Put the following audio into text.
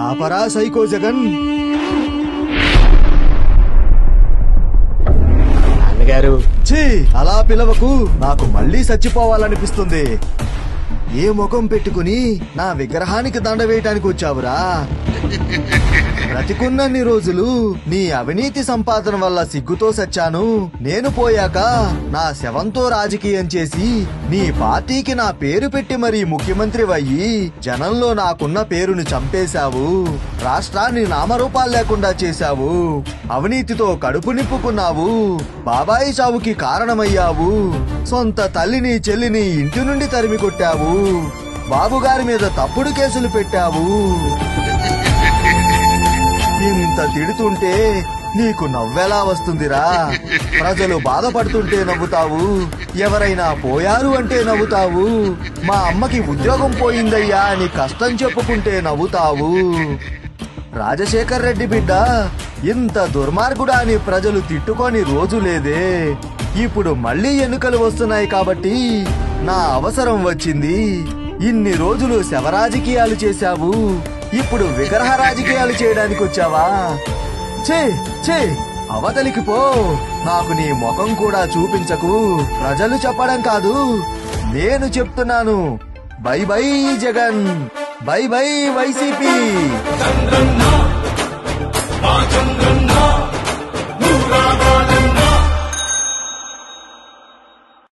ఆపరా psycho Jagan. నాన్నగారు, ఛీ, అలా పిలవకు. నాకు మళ్ళీ చచ్చిపోవాలనిపిస్తుంది. ఏ ముఖం పెట్టుకుని నా విగ్రహానికి దండ వేయటానికి వచ్చావురా? బ్రతికున్నన్ని రోజులు నీ అవినీతి సంపాదన వల్ల సిగ్గుతో సచ్చాను. నేను పోయాక నా శవంతో రాజకీయం చేసి నీ పార్టీకి నా పేరు పెట్టి మరీ ముఖ్యమంత్రి అయ్యి జనంలో నాకున్న పేరుని చంపేశావు. రాష్ట్రాన్ని నామరూపాలు లేకుండా చేశావు. అవినీతితో కడుపు నింపుకున్నావు. బాబాయి చావుకి కారణమయ్యావు. సొంత తల్లిని చెల్లిని ఇంటి నుండి తరిమి కొట్టావు. బాబుగారి మీద తప్పుడు కేసులు పెట్టావు. ఇంత తిడుతుంటే నీకు నవ్వెలా వస్తుందిరా? ప్రజలు బాధపడుతుంటే నవ్వుతావు. ఎవరైనా పోయారు అంటే నవ్వుతావు. మా అమ్మకి ఉద్యోగం పోయిందయ్యా అని కష్టం చెప్పుకుంటే నవ్వుతావు. రాజశేఖర్ రెడ్డి బిడ్డ ఇంత దుర్మార్గుడా అని ప్రజలు తిట్టుకొని రోజు లేదే. ఇప్పుడు మళ్ళీ ఎన్నికలు వస్తున్నాయి కాబట్టి నా అవసరం వచ్చింది. ఇన్ని రోజులు శవరాజకీయాలు చేశావు. ఇప్పుడు విగ్రహ రాజకీయాలు చేయడానికి వచ్చావా? చే చే అవతలికి పో. నాకు నీ ముఖం కూడా చూపించకు. ప్రజలు చెప్పడం కాదు, నేను చెప్తున్నాను. By by Jagan, by by YCP.